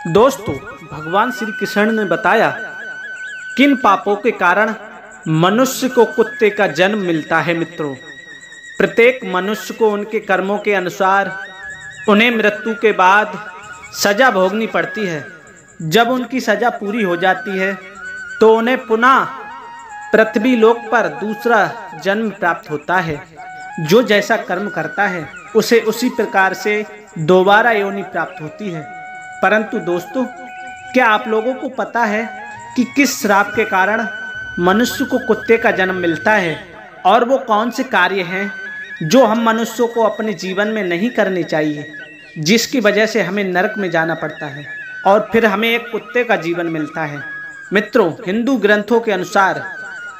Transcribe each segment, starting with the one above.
दोस्तों, भगवान श्री कृष्ण ने बताया किन पापों के कारण मनुष्य को कुत्ते का जन्म मिलता है। मित्रों, प्रत्येक मनुष्य को उनके कर्मों के अनुसार उन्हें मृत्यु के बाद सजा भोगनी पड़ती है। जब उनकी सजा पूरी हो जाती है तो उन्हें पुनः पृथ्वी लोक पर दूसरा जन्म प्राप्त होता है। जो जैसा कर्म करता है उसे उसी प्रकार से दोबारा योनि प्राप्त होती है। परंतु दोस्तों, क्या आप लोगों को पता है कि किस श्राप के कारण मनुष्य को कुत्ते का जन्म मिलता है और वो कौन से कार्य हैं जो हम मनुष्यों को अपने जीवन में नहीं करने चाहिए, जिसकी वजह से हमें नरक में जाना पड़ता है और फिर हमें एक कुत्ते का जीवन मिलता है। मित्रों, हिंदू ग्रंथों के अनुसार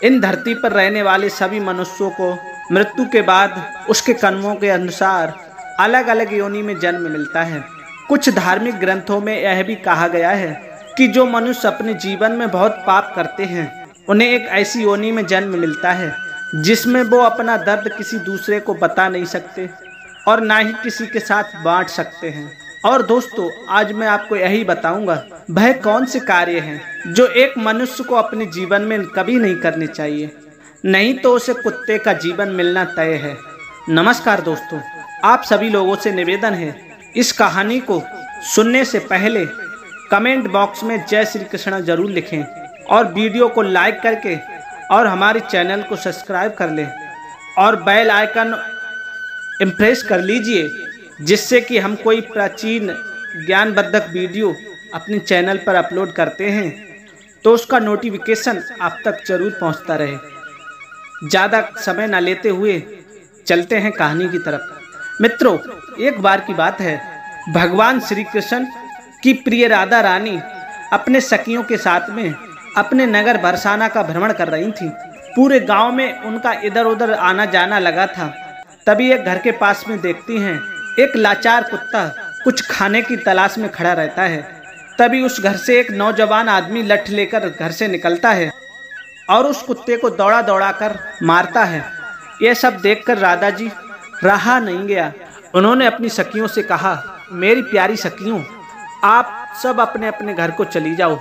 इन धरती पर रहने वाले सभी मनुष्यों को मृत्यु के बाद उसके कर्मों के अनुसार अलग अलग योनि में जन्म मिलता है। कुछ धार्मिक ग्रंथों में यह भी कहा गया है कि जो मनुष्य अपने जीवन में बहुत पाप करते हैं उन्हें एक ऐसी योनि में जन्म मिलता है जिसमें वो अपना दर्द किसी दूसरे को बता नहीं सकते और ना ही किसी के साथ बांट सकते हैं। और दोस्तों, आज मैं आपको यही बताऊंगा वह कौन से कार्य हैं जो एक मनुष्य को अपने जीवन में कभी नहीं करने चाहिए, नहीं तो उसे कुत्ते का जीवन मिलना तय है। नमस्कार दोस्तों, आप सभी लोगों से निवेदन है, इस कहानी को सुनने से पहले कमेंट बॉक्स में जय श्री कृष्ण जरूर लिखें और वीडियो को लाइक करके और हमारे चैनल को सब्सक्राइब कर लें और बेल आइकन इम्प्रेस कर लीजिए, जिससे कि हम कोई प्राचीन ज्ञानवर्धक वीडियो अपने चैनल पर अपलोड करते हैं तो उसका नोटिफिकेशन आप तक जरूर पहुंचता रहे। ज़्यादा समय न लेते हुए चलते हैं कहानी की तरफ। मित्रों, एक बार की बात है, भगवान श्री कृष्ण की प्रिय राधा रानी अपने सखियों के साथ में अपने नगर बरसाना का भ्रमण कर रही थी। पूरे गांव में उनका इधर उधर आना जाना लगा था। तभी एक घर के पास में देखती हैं एक लाचार कुत्ता कुछ खाने की तलाश में खड़ा रहता है। तभी उस घर से एक नौजवान आदमी लठ लेकर घर से निकलता है और उस कुत्ते को दौड़ा दौड़ा कर मारता है। यह सब देखकर राधा जी रहा नहीं गया। उन्होंने अपनी सखियों से कहा, मेरी प्यारी सखियों, आप सब अपने अपने घर को चली जाओ।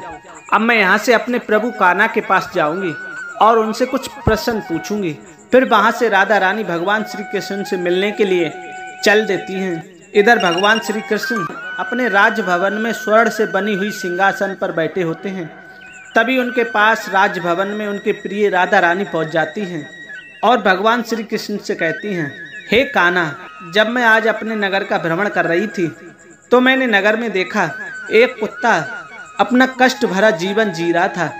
अब मैं यहाँ से अपने प्रभु कान्हा के पास जाऊंगी और उनसे कुछ प्रश्न पूछूंगी। फिर वहाँ से राधा रानी भगवान श्री कृष्ण से मिलने के लिए चल देती हैं। इधर भगवान श्री कृष्ण अपने राजभवन में स्वर्ण से बनी हुई सिंहासन पर बैठे होते हैं। तभी उनके पास राजभवन में उनके प्रिय राधा रानी पहुँच जाती हैं और भगवान श्री कृष्ण से कहती हैं, हे कान्हा, जब मैं आज अपने नगर का भ्रमण कर रही थी तो मैंने नगर में देखा एक कुत्ता अपना कष्ट भरा जीवन जी रहा था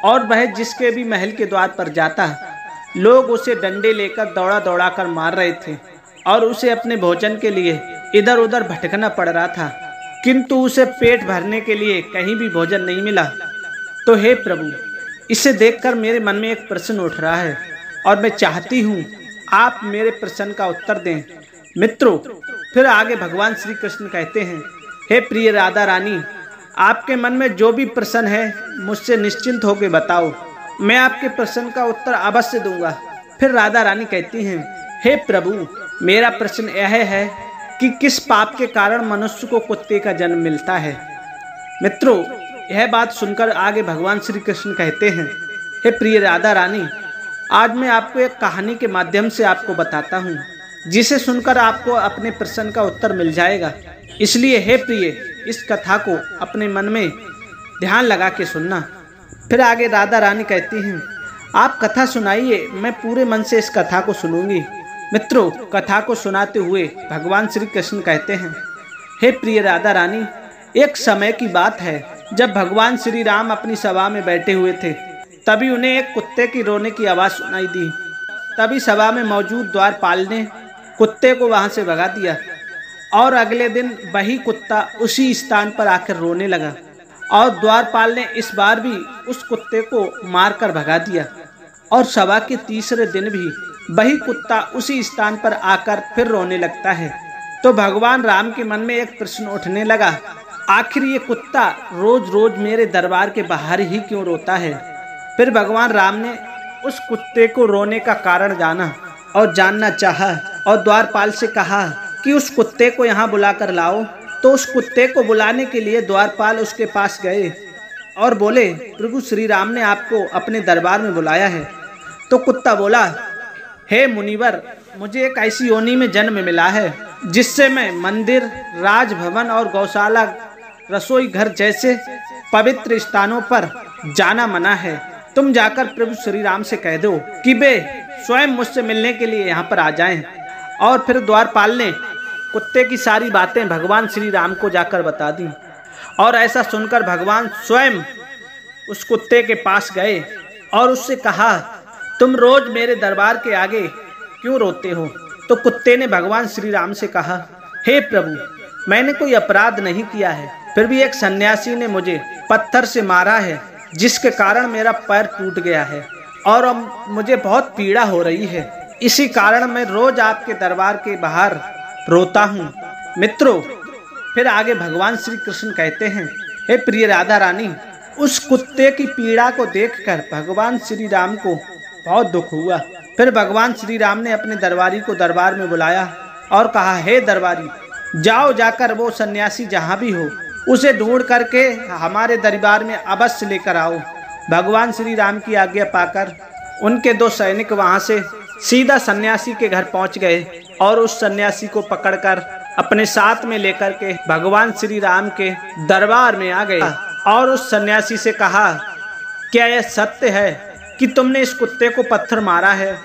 और वह जिसके भी महल के द्वार पर जाता लोग उसे डंडे लेकर दौड़ा दौड़ा कर मार रहे थे और उसे अपने भोजन के लिए इधर उधर भटकना पड़ रहा था, किंतु उसे पेट भरने के लिए कहीं भी भोजन नहीं मिला। तो हे प्रभु, इसे देखकर मेरे मन में एक प्रश्न उठ रहा है और मैं चाहती हूँ आप मेरे प्रश्न का उत्तर दें। मित्रों, फिर आगे भगवान श्री कृष्ण कहते हैं, हे प्रिय राधा रानी, आपके मन में जो भी प्रश्न है मुझसे निश्चिंत होकर बताओ, मैं आपके प्रश्न का उत्तर अवश्य दूंगा। फिर राधा रानी कहती हैं, हे प्रभु, मेरा प्रश्न यह है कि किस पाप के कारण मनुष्य को कुत्ते का जन्म मिलता है। मित्रों, यह बात सुनकर आगे भगवान श्री कृष्ण कहते हैं, हे प्रिय राधा रानी, आज मैं आपको एक कहानी के माध्यम से आपको बताता हूँ, जिसे सुनकर आपको अपने प्रश्न का उत्तर मिल जाएगा। इसलिए हे प्रिय, इस कथा को अपने मन में ध्यान लगा के सुनना। फिर आगे राधा रानी कहती हैं, आप कथा सुनाइए, मैं पूरे मन से इस कथा को सुनूंगी। मित्रों, कथा को सुनाते हुए भगवान श्री कृष्ण कहते हैं, हे प्रिय राधा रानी, एक समय की बात है जब भगवान श्री राम अपनी सभा में बैठे हुए थे। तभी उन्हें एक कुत्ते की रोने की आवाज़ सुनाई दी। तभी सभा में मौजूद द्वारपाल ने कुत्ते को वहां से भगा दिया और अगले दिन वही कुत्ता उसी स्थान पर आकर रोने लगा और द्वारपाल ने इस बार भी उस कुत्ते को मारकर भगा दिया और सभा के तीसरे दिन भी वही कुत्ता उसी स्थान पर आकर फिर रोने लगता है। तो भगवान राम के मन में एक प्रश्न उठने लगा, आखिर ये कुत्ता रोज रोज मेरे दरबार के बाहर ही क्यों रोता है। फिर भगवान राम ने उस कुत्ते को रोने का कारण जाना और जानना चाहा और द्वारपाल से कहा कि उस कुत्ते को यहाँ बुलाकर लाओ तो उस कुत्ते को बुलाने के लिए द्वारपाल उसके पास गए और बोले, प्रभु श्री राम ने आपको अपने दरबार में बुलाया है। तो कुत्ता बोला, हे मुनिवर, मुझे एक ऐसी योनि में जन्म मिला है जिससे मैं मंदिर, राजभवन और गौशाला, रसोई घर जैसे पवित्र स्थानों पर जाना मना है। तुम जाकर प्रभु श्री राम से कह दो कि वे स्वयं मुझसे मिलने के लिए यहाँ पर आ जाएं। और फिर द्वारपाल ने कुत्ते की सारी बातें भगवान श्री राम को जाकर बता दी। और ऐसा सुनकर भगवान स्वयं उस कुत्ते के पास गए और उससे कहा, तुम रोज मेरे दरबार के आगे क्यों रोते हो? तो कुत्ते ने भगवान श्री राम से कहा, हे प्रभु, मैंने कोई अपराध नहीं किया है, फिर भी एक सन्यासी ने मुझे पत्थर से मारा है जिसके कारण मेरा पैर टूट गया है और अब मुझे बहुत पीड़ा हो रही है। इसी कारण मैं रोज आपके दरबार के बाहर रोता हूँ। मित्रों, फिर आगे भगवान श्री कृष्ण कहते हैं, हे प्रिय राधा रानी, उस कुत्ते की पीड़ा को देखकर भगवान श्री राम को बहुत दुख हुआ। फिर भगवान श्री राम ने अपने दरबारी को दरबार में बुलाया और कहा, हे दरबारी, जाओ जाकर वो सन्यासी जहाँ भी हो उसे ढूंढ करके हमारे दरबार में अवश्य लेकर आओ। भगवान श्री राम की आज्ञा पाकर उनके 2 सैनिक वहां से सीधा सन्यासी के घर पहुंच गए और उस सन्यासी को पकड़कर अपने साथ में लेकर के भगवान श्री राम के दरबार में आ गए और उस सन्यासी से कहा, क्या यह सत्य है कि तुमने इस कुत्ते को पत्थर मारा है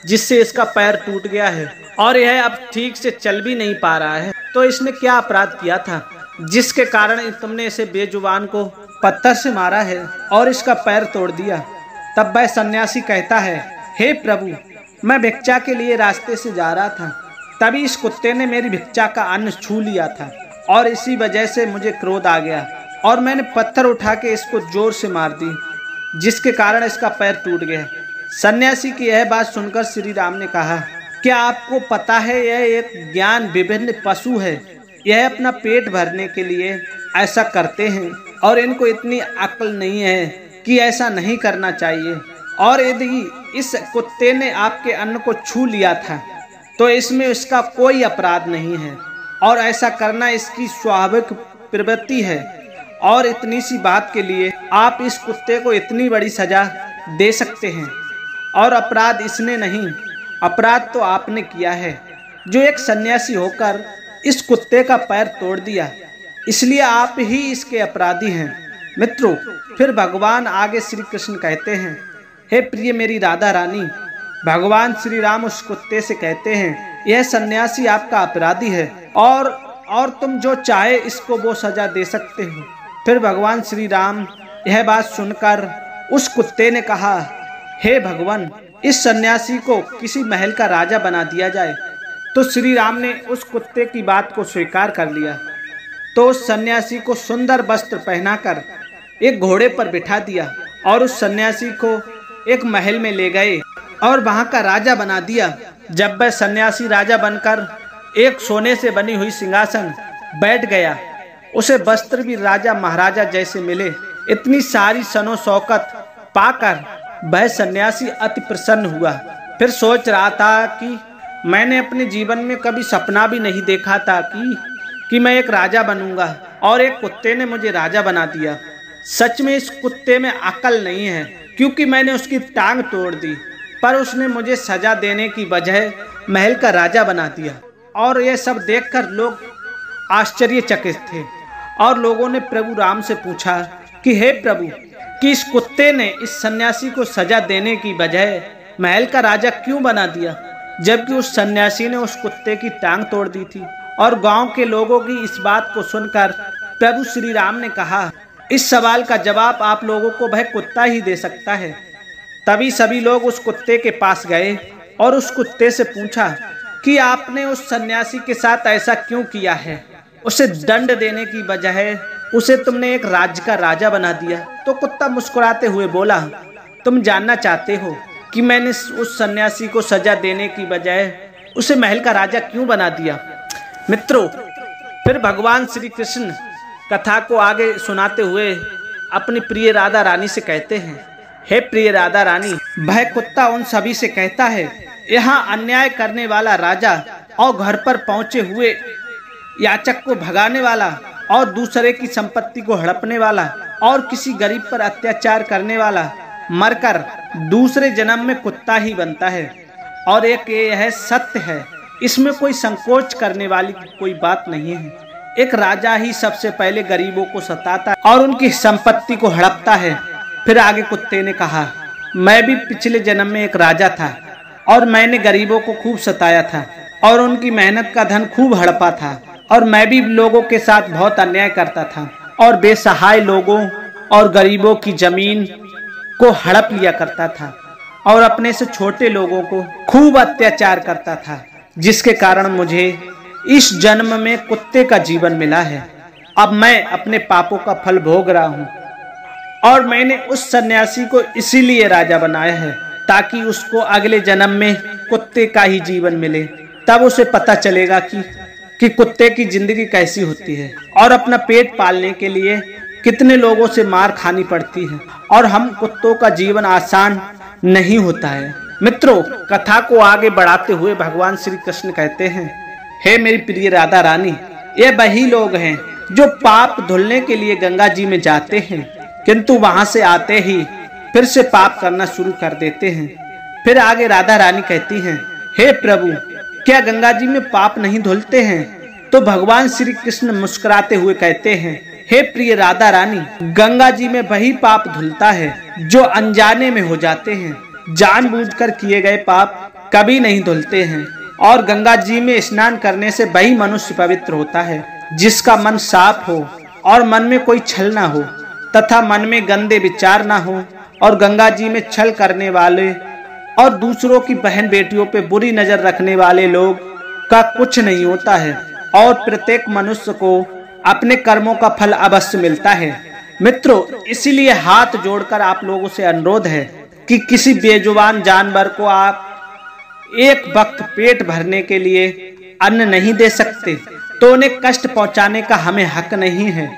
जिससे इसका पैर टूट गया है और यह अब ठीक से चल भी नहीं पा रहा है? तो इसने क्या अपराध किया था जिसके कारण तुमने इसे बेजुबान को पत्थर से मारा है और इसका पैर तोड़ दिया? तब वह सन्यासी कहता है, हे प्रभु, मैं भिक्षा के लिए रास्ते से जा रहा था, तभी इस कुत्ते ने मेरी भिक्षा का अन्न छू लिया था और इसी वजह से मुझे क्रोध आ गया और मैंने पत्थर उठा के इसको जोर से मार दी जिसके कारण इसका पैर टूट गया। सन्यासी की यह बात सुनकर श्री राम ने कहा, क्या आपको पता है यह एक ज्ञान विभिन्न पशु है, यह अपना पेट भरने के लिए ऐसा करते हैं और इनको इतनी अक्ल नहीं है कि ऐसा नहीं करना चाहिए। और यदि इस कुत्ते ने आपके अन्न को छू लिया था तो इसमें इसका कोई अपराध नहीं है और ऐसा करना इसकी स्वाभाविक प्रवृत्ति है और इतनी सी बात के लिए आप इस कुत्ते को इतनी बड़ी सजा दे सकते हैं और अपराध इसने नहीं, अपराध तो आपने किया है जो एक सन्यासी होकर इस कुत्ते का पैर तोड़ दिया, इसलिए आप ही इसके अपराधी हैं। मित्रों, फिर भगवान आगे श्री कृष्ण कहते हैं, हे प्रिय मेरी राधा रानी, भगवान श्री राम उस कुत्ते से कहते हैं, यह सन्यासी आपका अपराधी है और तुम जो चाहे इसको वो सजा दे सकते हो। फिर भगवान श्री राम यह बात सुनकर उस कुत्ते ने कहा, हे भगवान, इस सन्यासी को किसी महल का राजा बना दिया जाए। तो श्री राम ने उस कुत्ते की बात को स्वीकार कर लिया। तो उस सन्यासी को सुंदर वस्त्र पहनाकर एक घोड़े पर बिठा दिया और उस सन्यासी को एक महल में ले गए और वहां का राजा बना दिया। जब वह सन्यासी राजा बनकर एक सोने से बनी हुई सिंहासन बैठ गया, उसे वस्त्र भी राजा महाराजा जैसे मिले। इतनी सारी सनो शौकत पाकर वह सन्यासी अति प्रसन्न हुआ। फिर सोच रहा था कि मैंने अपने जीवन में कभी सपना भी नहीं देखा था कि मैं एक राजा बनूंगा और एक कुत्ते ने मुझे राजा बना दिया। सच में इस कुत्ते में अकल नहीं है, क्योंकि मैंने उसकी टांग तोड़ दी, पर उसने मुझे सजा देने की बजाय महल का राजा बना दिया। और यह सब देखकर लोग आश्चर्यचकित थे और लोगों ने प्रभु राम से पूछा कि हे प्रभु, कि इस कुत्ते ने इस सन्यासी को सजा देने की बजाय महल का राजा क्यों बना दिया, जबकि उस सन्यासी ने उस कुत्ते की टांग तोड़ दी थी। और गांव के लोगों की इस बात को सुनकर प्रभु श्री राम ने कहा, इस सवाल का जवाब आप लोगों को वह कुत्ता ही दे सकता है। तभी सभी लोग उस कुत्ते के पास गए और उस कुत्ते से पूछा कि आपने उस सन्यासी के साथ ऐसा क्यों किया है, उसे दंड देने की बजाय उसे तुमने एक राज्य का राजा बना दिया। तो कुत्ता मुस्कुराते हुए बोला, तुम जानना चाहते हो कि मैंने उस सन्यासी को सजा देने की बजाय उसे महल का राजा क्यों बना दिया। मित्रों, फिर भगवान श्री कृष्ण कथा को आगे सुनाते हुए अपनी प्रिय राधा रानी से कहते हैं, हे प्रिय राधा रानी, वह कुत्ता उन सभी से कहता है, यहाँ अन्याय करने वाला राजा और घर पर पहुंचे हुए याचक को भगाने वाला और दूसरे की संपत्ति को हड़पने वाला और किसी गरीब पर अत्याचार करने वाला मरकर दूसरे जन्म में कुत्ता ही बनता है। और एक ये है सत्य है, इसमें कोई संकोच करने वाली कोई बात नहीं है। एक राजा ही सबसे पहले गरीबों को सताता है और उनकी संपत्ति को हड़पता है। फिर आगे कुत्ते ने कहा, मैं भी पिछले जन्म में एक राजा था और मैंने गरीबों को खूब सताया था और उनकी मेहनत का धन खूब हड़पा था और मैं भी लोगों के साथ बहुत अन्याय करता था और बेसहाय लोगों और गरीबों की जमीन को हड़प लिया करता था और अपने से छोटे लोगों को खूब अत्याचार करता था, जिसके कारण मुझे इस जन्म में कुत्ते का जीवन मिला है। अब मैं अपने पापों का फल भोग रहा हूँ और मैंने उस सन्यासी को इसीलिए राजा बनाया है ताकि उसको अगले जन्म में कुत्ते का ही जीवन मिले। तब उसे पता चलेगा कि कुत्ते की जिंदगी कैसी होती है और अपना पेट पालने के लिए कितने लोगों से मार खानी पड़ती है और हम कुत्तों का जीवन आसान नहीं होता है। मित्रों, कथा को आगे बढ़ाते हुए भगवान श्री कृष्ण कहते हैं, हे मेरी प्रिय राधा रानी, ये वही लोग हैं जो पाप धुलने के लिए गंगा जी में जाते हैं किंतु वहां से आते ही फिर से पाप करना शुरू कर देते हैं। फिर आगे राधा रानी कहती हैं, हे प्रभु, क्या गंगा जी में पाप नहीं धुलते हैं? तो भगवान श्री कृष्ण मुस्कुराते हुए कहते हैं, हे प्रिय राधा रानी, गंगा जी में वही पाप धुलता है जो अनजाने में हो जाते हैं। जानबूझकर किए गए पाप कभी नहीं धुलते हैं और गंगा जी में स्नान करने से वही मनुष्य पवित्र होता है जिसका मन साफ हो और मन में कोई छल ना हो तथा मन में गंदे विचार ना हो और गंगा जी में छल करने वाले और दूसरों की बहन बेटियों पे बुरी नजर रखने वाले लोग का कुछ नहीं होता है और प्रत्येक मनुष्य को अपने कर्मों का फल अवश्य मिलता है। मित्रों, इसीलिए हाथ जोड़कर आप लोगों से अनुरोध है कि किसी बेजुबान जानवर को आप एक वक्त पेट भरने के लिए अन्न नहीं दे सकते तो उन्हें कष्ट पहुंचाने का हमें हक नहीं है।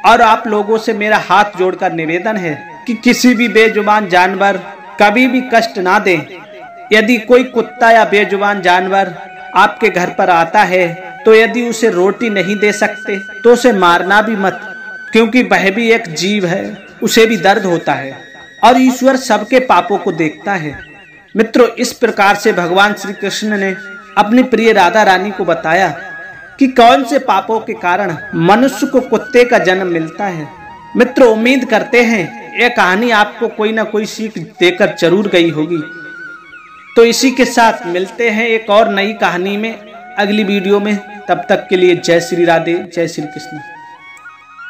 और आप लोगों से मेरा हाथ जोड़कर निवेदन है कि किसी भी बेजुबान जानवर कभी भी कष्ट ना दें। यदि कोई कुत्ता या बेजुबान जानवर आपके घर पर आता है तो यदि उसे रोटी नहीं दे सकते तो उसे मारना भी मत, क्योंकि वह भी एक जीव है, उसे भी दर्द होता है और ईश्वर सबके पापों को देखता है। मित्रों, इस प्रकार से भगवान श्री कृष्ण ने अपनी प्रिय राधा रानी को बताया कि कौन से पापों के कारण मनुष्य को कुत्ते का जन्म मिलता है। मित्रों, उम्मीद करते हैं यह कहानी आपको कोई ना कोई सीख देकर जरूर गई होगी। तो इसी के साथ मिलते हैं एक और नई कहानी में अगली वीडियो में। तब तक के लिए जय श्री राधे, जय श्री कृष्ण।